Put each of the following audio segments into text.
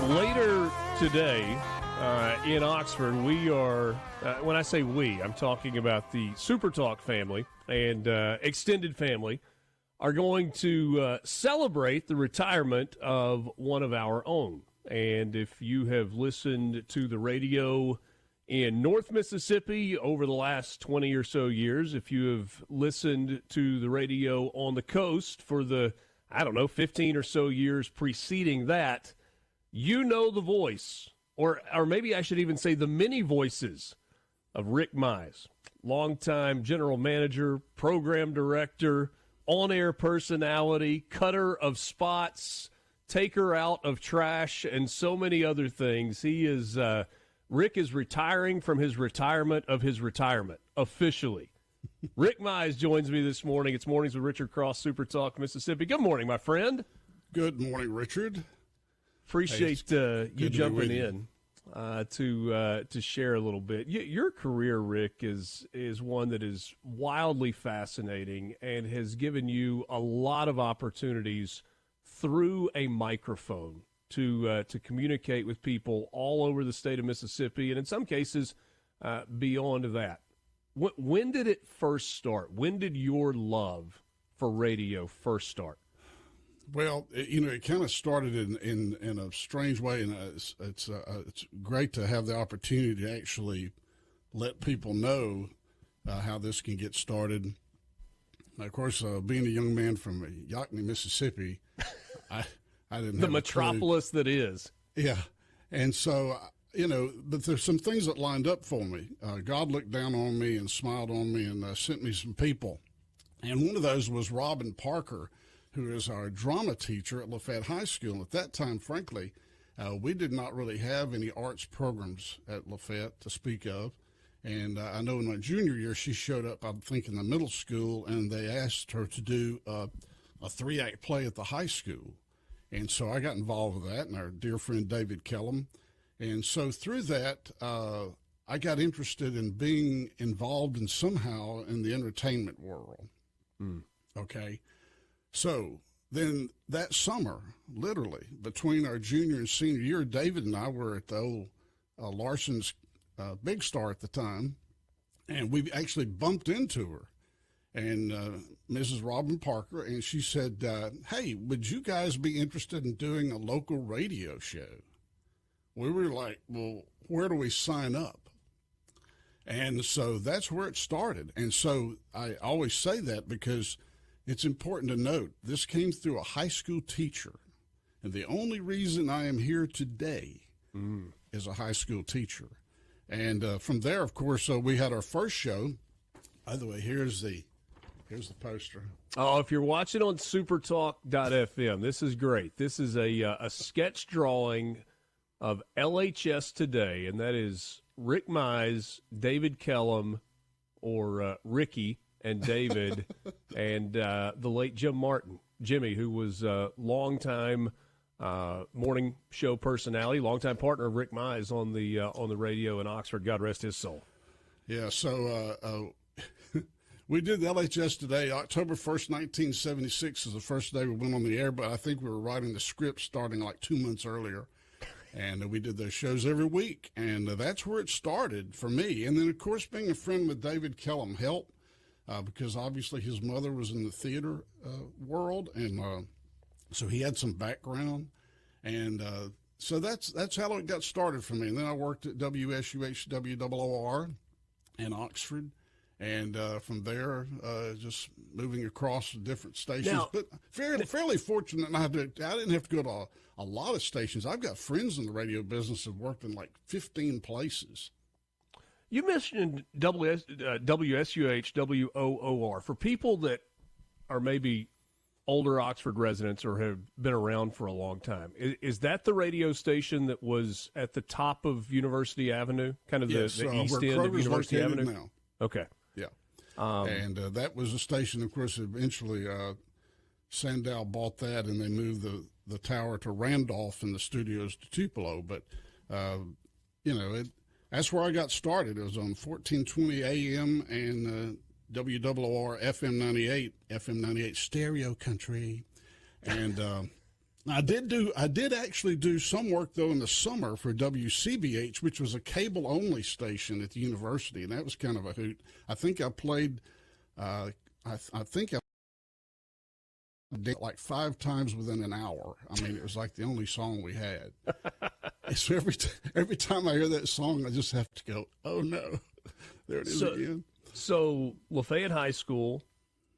Later today in Oxford, we are, when I say we, I'm talking about the SuperTalk family and extended family, are going to celebrate the retirement of one of our own. And if you have listened to the radio in North Mississippi over the last 20 or so years, if you have listened to the radio on the coast for the, 15 or so years preceding that, you know the voice, or maybe I should even say the many voices of Rick Mize, longtime general manager, program director, on-air personality, cutter of spots, taker out of trash, and so many other things. Rick is retiring from his retirement of his retirement, officially. Rick Mize joins me this morning. It's Mornings with Richard Cross, Super Talk, Mississippi. Good morning, my friend. Good morning, Richard. Appreciate you jumping in to share a little bit. Your career, Rick, is one that is wildly fascinating and has given you a lot of opportunities through a microphone to communicate with people all over the state of Mississippi, and in some cases beyond that. When did it first start? When did your love for radio first start? Well, it kind of started in a strange way, and it's great to have the opportunity to actually let people know how this can get started. Of course, being a young man from Yocney, Mississippi, I didn't the have metropolis that is. Yeah, and so but there's some things that lined up for me. God looked down on me and smiled on me and sent me some people, and one of those was Robin Parker, who is our drama teacher at Lafayette High School. At that time, frankly, we did not really have any arts programs at Lafayette to speak of. And I know in my junior year, she showed up, I think, in the middle school, and they asked her to do a 3-act play at the high school. And so I got involved with that, and our dear friend David Kellum. And so through that, I got interested in being involved in somehow in the entertainment world. Okay. So then that summer, literally, between our junior and senior year, David and I were at the old Larson's Big Star at the time, and we actually bumped into her, and Mrs. Robin Parker, and she said, hey, would you guys be interested in doing a local radio show? We were like, well, where do we sign up? And so that's where it started. And so I always say that because it's important to note this came through a high school teacher. And the only reason I am here today is a high school teacher. And from there, of course, we had our first show. By the way, here's the poster. Oh, if you're watching on supertalk.fm, this is great. This is a sketch drawing of LHS Today, and that is Rick Mize, David Kellum, or Ricky and David, and the late Jimmy, who was a longtime morning show personality, longtime partner of Rick Mize on the radio in Oxford. God rest his soul. Yeah, so we did the LHS Today. October 1st, 1976 is the first day we went on the air, but I think we were writing the script starting like 2 months earlier. And we did those shows every week, and that's where it started for me. And then, of course, being a friend with David Kellum helped because obviously his mother was in the theater world, and so he had some background. And so that's how it got started for me. And then I worked at WSUH-WOR in Oxford. And from there, just moving across different stations. Now, but fairly fortunate. I didn't have to go to a lot of stations. I've got friends in the radio business who've worked in like 15 places. You mentioned WSUH, WOOR. For people that are maybe older Oxford residents or have been around for a long time, is that the radio station that was at the top of University Avenue, kind of yes, the east where end of Kroger's University Avenue? now. Okay. Yeah. And that was a station, of course, eventually Sandow bought that, and they moved the tower to Randolph and the studios to Tupelo. But, that's where I got started. It was on 1420 AM and WWR FM 98 stereo country. And I did actually do some work though in the summer for WCBH, which was a cable only station at the university, and that was kind of a hoot. I think I played, I think I did like 5 times within an hour. I mean, it was like the only song we had. So every time I hear that song, I just have to go, oh no, there it is again. So Lafayette High School,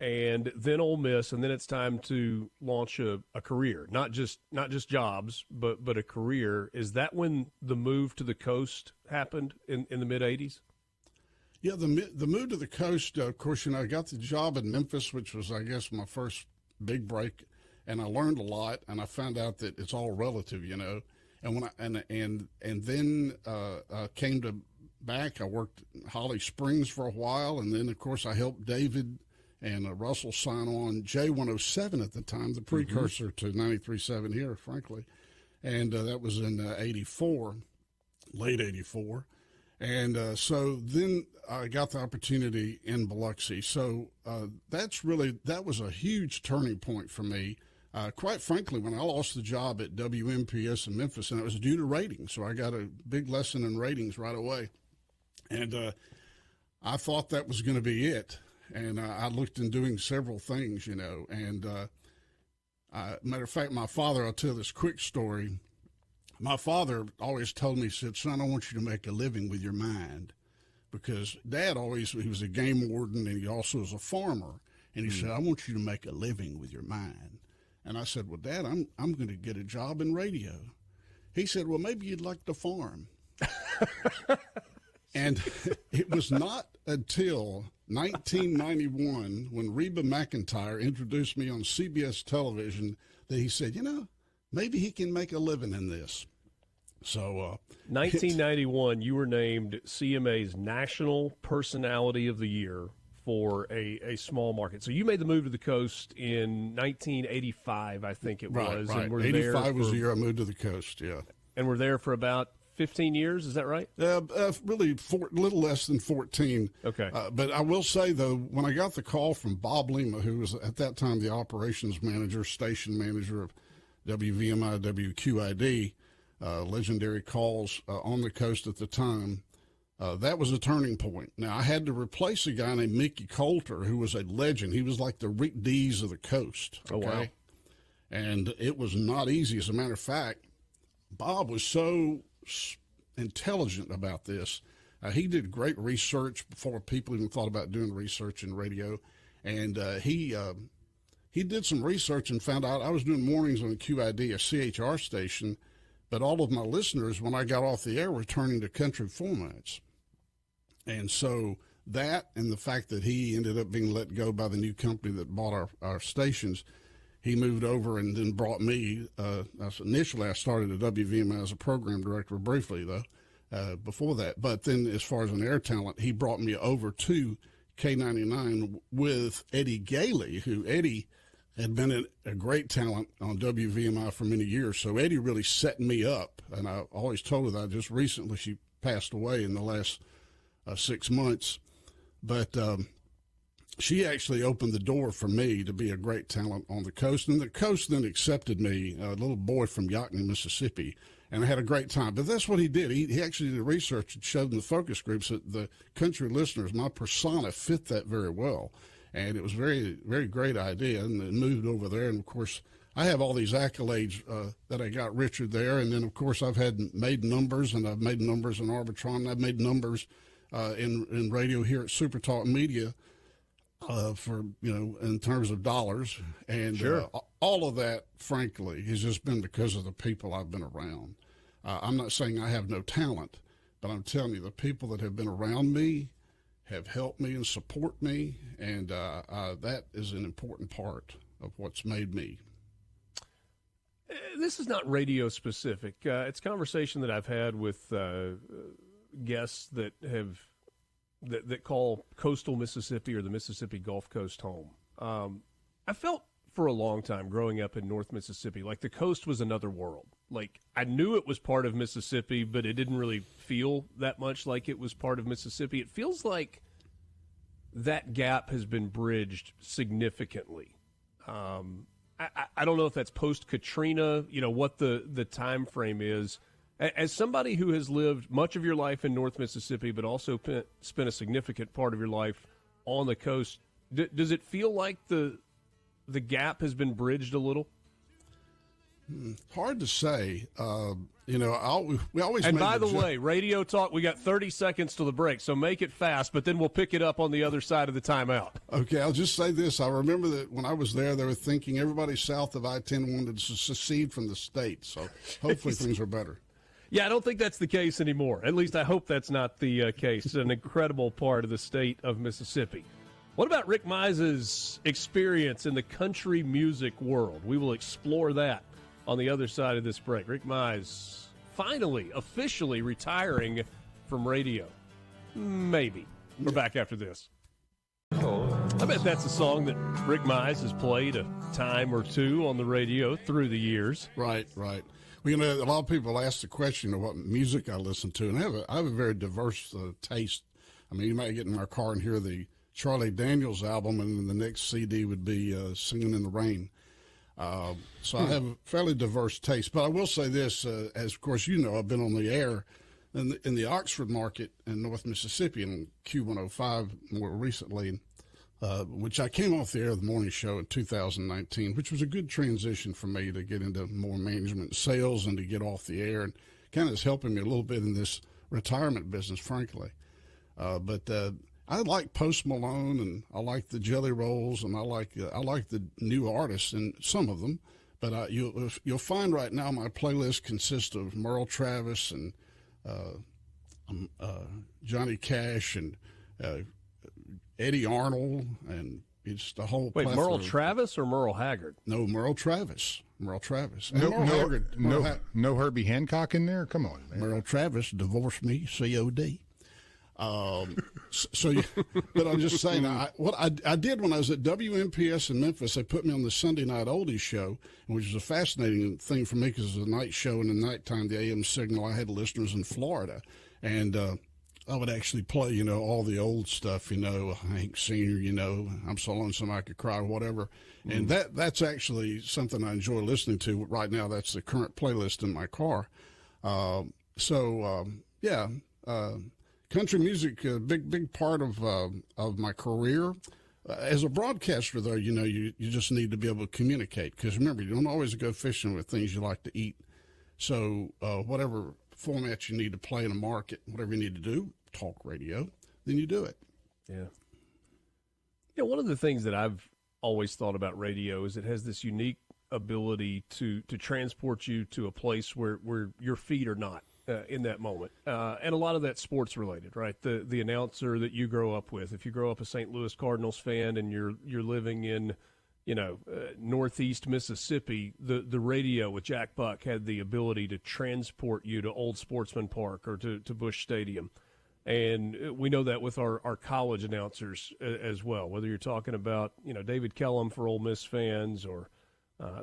and then Ole Miss, and then it's time to launch a career, not just jobs, but a career. Is that when the move to the coast happened in the mid '80s? Yeah, the move to the coast. Of course, I got the job in Memphis, which was, I guess, my first big break, and I learned a lot, and I found out that it's all relative, And when and then came to back, I worked in Holly Springs for a while, and then of course I helped David and Russell sign on J107 at the time, the precursor to 93.7 here, frankly. And that was in '84, late '84. And so then I got the opportunity in Biloxi. So that was a huge turning point for me. Quite frankly, when I lost the job at WMPS in Memphis, and it was due to ratings, so I got a big lesson in ratings right away. And I thought that was going to be it. And I looked in doing several things, and matter of fact, my father, I'll tell this quick story. My father always told me, he said, son, I want you to make a living with your mind, because Dad he was a game warden, and he also was a farmer. And he said, I want you to make a living with your mind. And I said, well, Dad, I'm going to get a job in radio. He said, well, maybe you'd like to farm. And it was not until 1991 when Reba McEntire introduced me on CBS television that he said, maybe he can make a living in this. So 1991, you were named CMA's National Personality of the Year for a small market. So you made the move to the coast in 1985, I think it was. Right. And we're 85 was the year I moved to the coast, yeah. And we're there for about 15 years, is that right? Really, little less than 14. Okay. But I will say, though, when I got the call from Bob Lima, who was at that time the operations manager, station manager of WVMI, WQID, legendary calls on the coast at the time, that was a turning point. Now, I had to replace a guy named Mickey Coulter, who was a legend. He was like the Rick Dees of the coast. Okay? Oh, wow. And it was not easy. As a matter of fact, Bob was so intelligent about this. He did great research before people even thought about doing research in radio. And he did some research and found out I was doing mornings on QID, a CHR station, but all of my listeners, when I got off the air, were turning to country formats. And so that, and the fact that he ended up being let go by the new company that bought our stations, he moved over and then brought me. Initially, I started at WVMI as a program director briefly, though, before that. But then as far as an air talent, he brought me over to K99 with Eddie Gailey, who Eddie had been a great talent on WVMI for many years. So Eddie really set me up. And I always told her that just recently she passed away in the last 6 months. But she actually opened the door for me to be a great talent on the coast. And the coast then accepted me, a little boy from Yocney, Mississippi, and I had a great time. But that's what he did. He actually did research and showed in the focus groups that the country listeners, my persona fit that very well. And it was very, very great idea, and it moved over there. And, of course, I have all these accolades that I got Richard there. And then, of course, I've made numbers, and I've made numbers in Arbitron, and I've made numbers in radio here at SuperTalk Media for, in terms of dollars. And sure. All of that, frankly, has just been because of the people I've been around. I'm not saying I have no talent, but I'm telling you, the people that have been around me have helped me and support me, and that is an important part of what's made me. This is not radio specific. It's conversation that I've had with guests that call coastal Mississippi or the Mississippi Gulf Coast home. I felt for a long time growing up in North Mississippi like the coast was another world. Like I knew it was part of Mississippi, but it didn't really feel that much like it was part of Mississippi. It feels like that gap has been bridged significantly. I don't know if that's post-Katrina, what the time frame is. As somebody who has lived much of your life in North Mississippi, but also spent a significant part of your life on the coast, does it feel like the gap has been bridged a little? Hard to say. We always. And by the way, Radio Talk, we got 30 seconds to the break, so make it fast, but then we'll pick it up on the other side of the timeout. Okay, I'll just say this. I remember that when I was there, they were thinking everybody south of I-10 wanted to secede from the state, so hopefully things are better. Yeah, I don't think that's the case anymore. At least I hope that's not the case. It's an incredible part of the state of Mississippi. What about Rick Mize's experience in the country music world? We will explore that on the other side of this break. Rick Mize finally, officially retiring from radio. Maybe. We're back after this. I bet that's a song that Rick Mize has played a time or two on the radio through the years. Right. Well, a lot of people ask the question of what music I listen to, and I have a very diverse taste. I mean, you might get in my car and hear the Charlie Daniels album, and then the next CD would be Singing in the Rain. So I have a fairly diverse taste. But I will say this, as of course you know, I've been on the air in the Oxford market in North Mississippi and Q105 more recently, which I came off the air of the morning show in 2019, which was a good transition for me to get into more management sales and to get off the air, and kind of is helping me a little bit in this retirement business, frankly. But I like Post Malone, and I like the Jelly Rolls, and I like the new artists, and some of them. But you'll find right now my playlist consists of Merle Travis and Johnny Cash and Eddie Arnold, and it's the whole. Wait, Merle Travis or Merle Haggard? No, Merle Travis. Merle Travis. No Herbie Hancock in there? Come on, man. Merle Travis divorced me, COD. But I'm just saying, what I did when I was at WMPS in Memphis, they put me on the Sunday Night Oldies show, which was a fascinating thing for me because it was a night show, and at nighttime, the AM signal, I had listeners in Florida, and I would actually play, all the old stuff, Hank Sr., I'm so lonesome I could cry, whatever. And that's actually something I enjoy listening to right now. That's the current playlist in my car. Country music, a big part of my career. As a broadcaster, though, you just need to be able to communicate, because remember, you don't always go fishing with things you like to eat. So whatever format you need to play in a market, whatever you need to do, talk radio, then you do it. Yeah. Yeah, one of the things that I've always thought about radio is it has this unique ability to transport you to a place where your feet are not in that moment. And a lot of that's sports related, right? The announcer that you grow up with. If you grow up a St. Louis Cardinals fan and you're living in northeast Mississippi, the radio with Jack Buck had the ability to transport you to Old Sportsman Park or to Busch Stadium. And we know that with our college announcers as well, whether you're talking about, David Kellum for Ole Miss fans or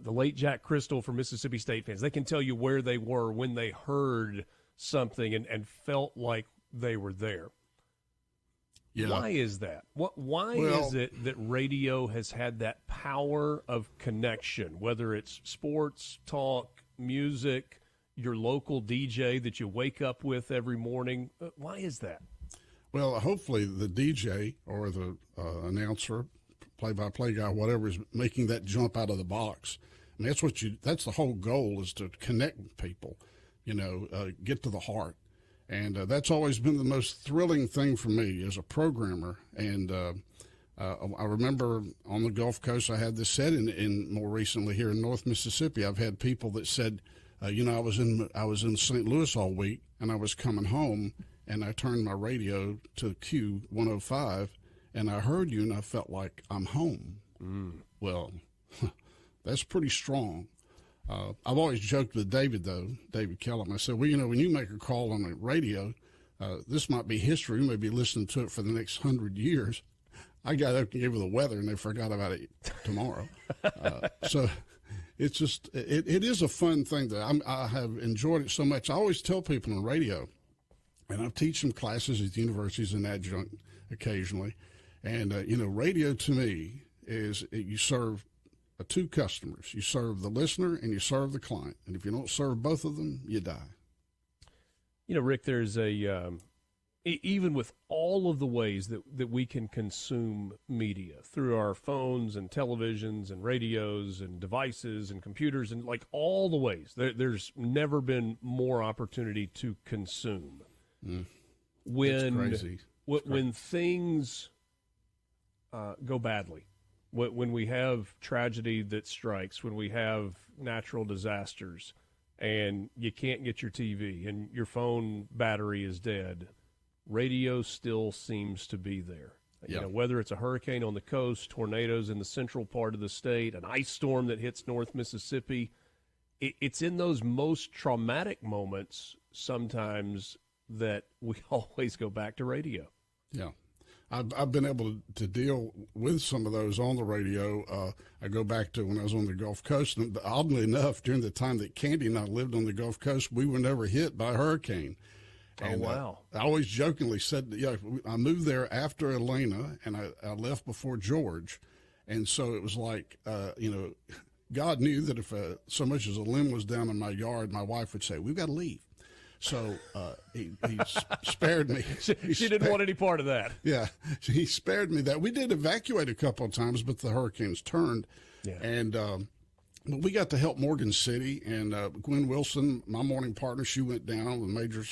the late Jack Crystal for Mississippi State fans. They can tell you where they were when they heard something and felt like they were there. Yeah. Why is that? Why is it that radio has had that power of connection, whether it's sports, talk, music, your local DJ that you wake up with every morning? Why is that? Well, hopefully the DJ or the announcer, play-by-play guy, whatever, is making that jump out of the box. And that's the whole goal, is to connect with people, get to the heart. And that's always been the most thrilling thing for me as a programmer. And I remember on the Gulf Coast, I had this set in more recently here in North Mississippi. I've had people that said, I was in St. Louis all week, and I was coming home, and I turned my radio to Q105, and I heard you, and I felt like I'm home. Well, that's pretty strong. I've always joked with David Kellum. I said, when you make a call on the radio, this might be history. You may be listening to it for the next 100 years. I got up and gave her the weather, and they forgot about it tomorrow. So it's just, it is a fun thing that I have enjoyed it so much. I always tell people on radio, and I teach some classes at universities and adjunct occasionally, and, radio to me is you serve two customers. You serve the listener and you serve the client. And if you don't serve both of them, you die. You know, Rick, there's even with all of the ways that we can consume media through our phones and televisions and radios and devices and computers and like all the ways, there's never been more opportunity to consume. When things go badly, when we have tragedy that strikes, when we have natural disasters and you can't get your TV and your phone battery is dead, radio still seems to be there. Yeah. You know, whether it's a hurricane on the coast, tornadoes in the central part of the state, an ice storm that hits North Mississippi, it's in those most traumatic moments sometimes that we always go back to radio. Yeah. I've been able to deal with some of those on the radio. I go back to when I was on the Gulf Coast. And oddly enough, during the time that Candy and I lived on the Gulf Coast, we were never hit by a hurricane. And, oh, wow. I always jokingly said, I moved there after Elena, and I left before George. And so it was like, God knew that if so much as a limb was down in my yard, my wife would say, we've got to leave. So he spared me. She didn't want any part of that. Yeah, he spared me that. We did evacuate a couple of times, but the hurricanes turned. Yeah. And but we got to help Morgan City. And Gwen Wilson, my morning partner, she went down with Major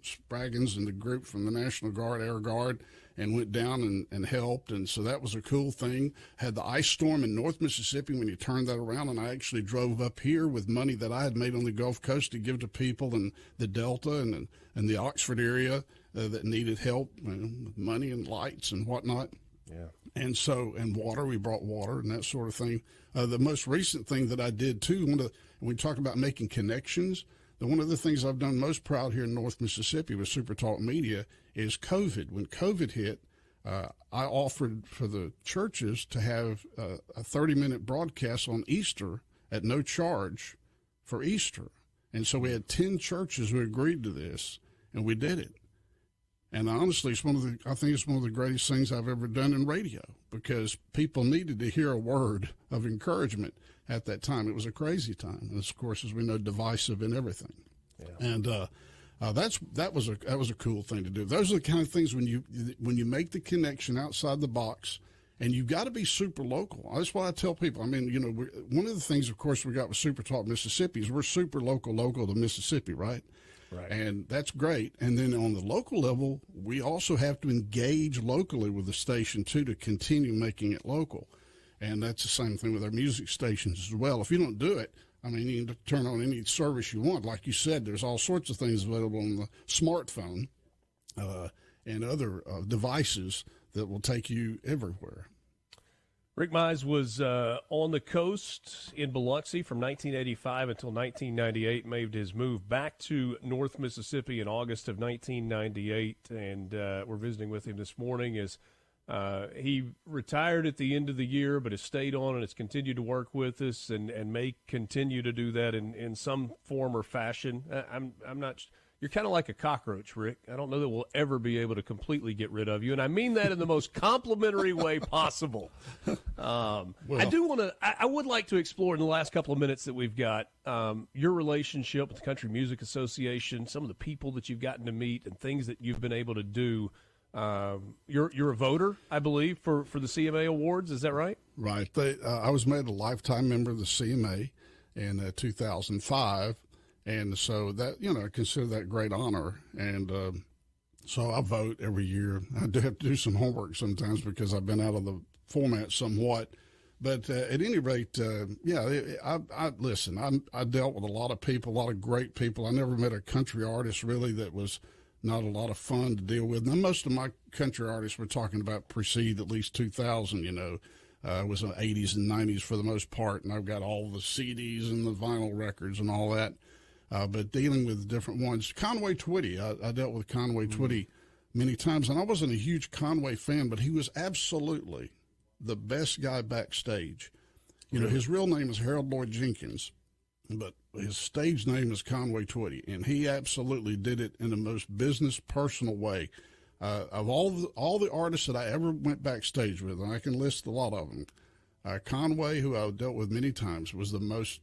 Spraggins and the group from the National Guard, Air Guard, and went down and helped. And so that was a cool thing. Had the ice storm in North Mississippi when you turned that around, and I actually drove up here with money that I had made on the Gulf Coast to give to people in the Delta and the Oxford area that needed help, with money and lights and whatnot. Yeah. And water, we brought water and that sort of thing. The most recent thing that I did too, when we talk about making connections, one of the things I've done most proud here in North Mississippi with SuperTalk Media is COVID. When COVID hit, I offered for the churches to have a 30-minute broadcast on Easter at no charge for Easter. And so we had 10 churches who agreed to this, and we did it. And honestly, I think it's one of the greatest things I've ever done in radio, because people needed to hear a word of encouragement at that time. It was a crazy time. And of course, as we know, divisive and everything. Yeah. And that was a cool thing to do. Those are the kind of things when you make the connection outside the box, and you've got to be super local. That's what I tell people. I mean, one of the things, of course, we got with SuperTalk Mississippi is we're super local to Mississippi, right? Right. And that's great. And then on the local level, we also have to engage locally with the station, too, to continue making it local. And that's the same thing with our music stations as well. If you don't do it, I mean, you can turn on any service you want. Like you said, there's all sorts of things available on the smartphone and other devices that will take you everywhere. Rick Mize was on the coast in Biloxi from 1985 until 1998, made his move back to North Mississippi in August of 1998, and we're visiting with him this morning as he retired at the end of the year, but has stayed on and has continued to work with us and may continue to do that in some form or fashion. I'm not – you're kind of like a cockroach, Rick. I don't know that we'll ever be able to completely get rid of you, and I mean that in the most complimentary way possible. Well, I would like to explore in the last couple of minutes that we've got your relationship with the Country Music Association, some of the people that you've gotten to meet and things that you've been able to do. You're a voter, I believe, for the CMA Awards. Is that right? Right. I was made a lifetime member of the CMA in 2005. And so that, I consider that a great honor. And so I vote every year. I do have to do some homework sometimes because I've been out of the format somewhat. But at any rate, listen, I dealt with a lot of people, a lot of great people. I never met a country artist really that was not a lot of fun to deal with. Now, most of my country artists we're talking about precede at least 2000, It was in the 80s and 90s for the most part. And I've got all the CDs and the vinyl records and all that. But dealing with different ones. Conway Twitty, I dealt with Conway Twitty many times, and I wasn't a huge Conway fan, but he was absolutely the best guy backstage. His real name is Harold Lloyd Jenkins, but his stage name is Conway Twitty, and he absolutely did it in the most business, personal way. Of all the artists that I ever went backstage with, and I can list a lot of them, Conway, who I dealt with many times, was the most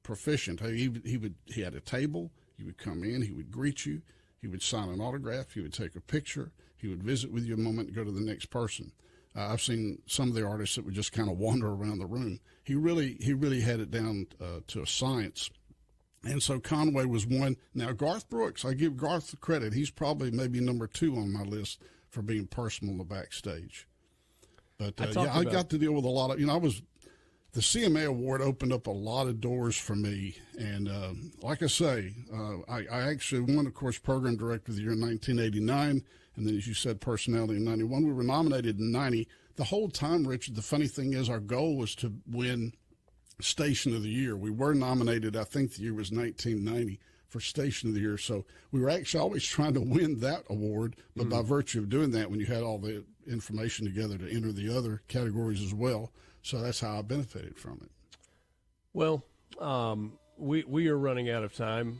proficient. He had a table. He would come in. He would greet you. He would sign an autograph. He would take a picture. He would visit with you a moment and go to the next person. I've seen some of the artists that would just kind of wander around the room. He really had it down to a science. And so Conway was one. Now, Garth Brooks, I give Garth the credit. He's probably maybe number 2 on my list for being personal in the backstage. But, I got to deal with a lot of, the CMA award opened up a lot of doors for me. And like I say, I actually won, of course, Program Director of the Year in 1989. And then, as you said, Personality in 91. We were nominated in 90. The whole time, Richard, the funny thing is our goal was to win Station of the Year. We were nominated, I think the year was 1990, for Station of the Year. So we were actually always trying to win that award. But by virtue of doing that, when you had all the information together to enter the other categories as well, so that's how I benefited from it. Well, we are running out of time.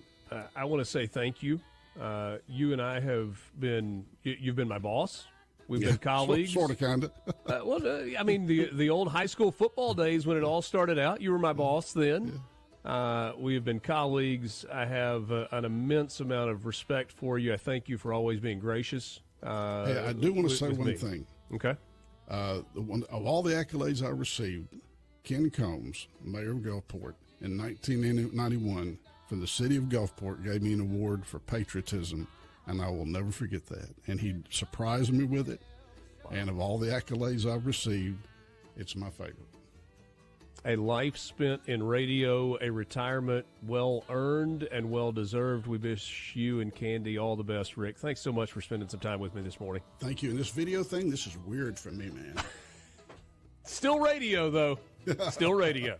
I want to say thank you. You and I have been, you've been my boss. We've been colleagues. Sort of, kind of. I mean, the old high school football days when it all started out, you were my boss then. Yeah. We have been colleagues. I have an immense amount of respect for you. I thank you for always being gracious. Hey, I do want to say one thing. Okay. Of all the accolades I received, Ken Combs, mayor of Gulfport, in 1991, from the city of Gulfport, gave me an award for patriotism, and I will never forget that. And he surprised me with it. Wow. And of all the accolades I've received, it's my favorite. A life spent in radio, a retirement well-earned and well-deserved. We wish you and Candy all the best, Rick. Thanks so much for spending some time with me this morning. Thank you. And this video thing, this is weird for me, man. Still radio, though. Still radio.